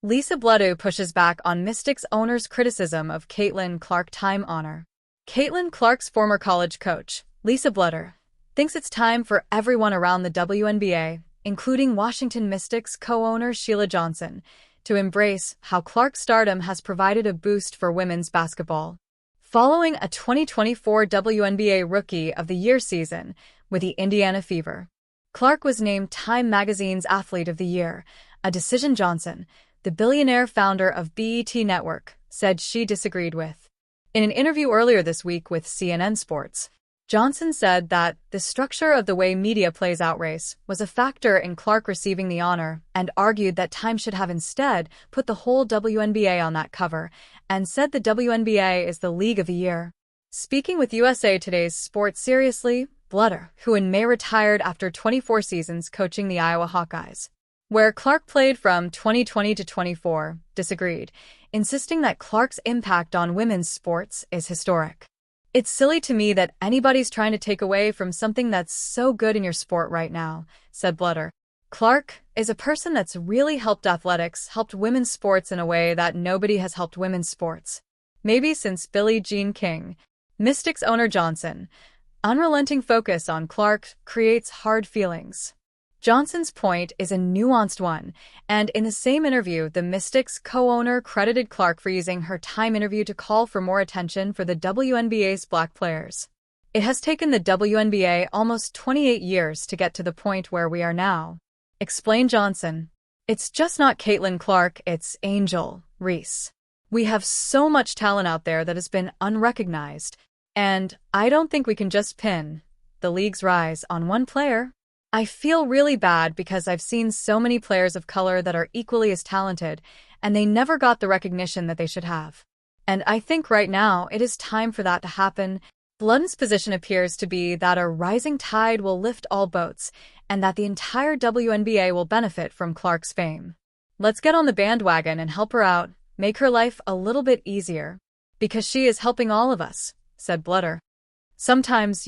Lisa Bluder pushes back on Mystics owner's criticism of Caitlin Clark time honor. Caitlin Clark's former college coach, Lisa Bluder, thinks it's time for everyone around the WNBA, including Washington Mystics co-owner Sheila Johnson, to embrace how Clark's stardom has provided a boost for women's basketball. Following a 2024 WNBA Rookie of the Year season with the Indiana Fever, Clark was named Time Magazine's Athlete of the Year, a decision Johnson, the billionaire founder of BET Network, said she disagreed with. In an interview earlier this week with CNN Sports, Johnson said that the structure of the way media plays out race was a factor in Clark receiving the honor and argued that Time should have instead put the whole WNBA on that cover and said the WNBA is the League of the Year. Speaking with USA Today's Sports Seriously, Bluder, who in May retired after 24 seasons coaching the Iowa Hawkeyes, where Clark played from 2020 to 24, disagreed, insisting that Clark's impact on women's sports is historic. "It's silly to me that anybody's trying to take away from something that's so good in your sport right now," said Bluder. Clark is a person that's really helped athletics, helped women's sports in a way that nobody has helped women's sports. Maybe since Billie Jean King. Mystics owner Johnson. Unrelenting focus on Clark creates hard feelings. Johnson's point is a nuanced one, and in the same interview, the Mystics co-owner credited Clark for using her Time interview to call for more attention for the WNBA's black players. "It has taken the WNBA almost 28 years to get to the point where we are now," explained Johnson. "It's just not Caitlin Clark, it's Angel Reese. We have so much talent out there that has been unrecognized, and I don't think we can just pin the league's rise on one player. I feel really bad because I've seen so many players of color that are equally as talented, and they never got the recognition that they should have. And I think right now it is time for that to happen." Bluden's position appears to be that a rising tide will lift all boats, and that the entire WNBA will benefit from Clark's fame. "Let's get on the bandwagon and help her out, make her life a little bit easier. Because she is helping all of us," said Bluder. "Sometimes,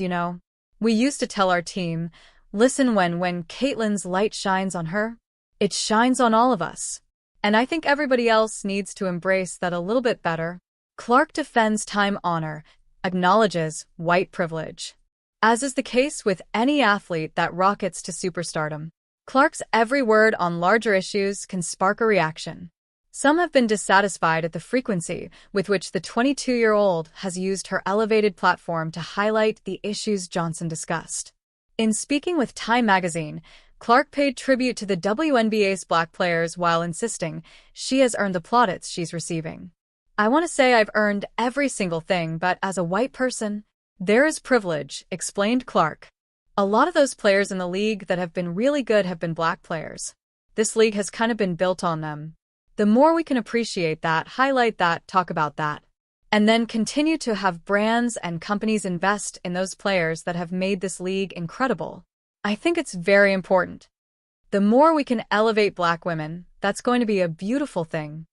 we used to tell our team, listen, when Caitlin's light shines on her, it shines on all of us. And I think everybody else needs to embrace that a little bit better." Clark defends Time honor, acknowledges white privilege. As is the case with any athlete that rockets to superstardom, Clark's every word on larger issues can spark a reaction. Some have been dissatisfied at the frequency with which the 22-year-old has used her elevated platform to highlight the issues Johnson discussed. In speaking with Time magazine, Clark paid tribute to the WNBA's black players while insisting she has earned the plaudits she's receiving. "I want to say I've earned every single thing, but as a white person, there is privilege," explained Clark. "A lot of those players in the league that have been really good have been black players. This league has kind of been built on them. The more we can appreciate that, highlight that, talk about that, and then continue to have brands and companies invest in those players that have made this league incredible, I think it's very important. The more we can elevate black women, that's going to be a beautiful thing."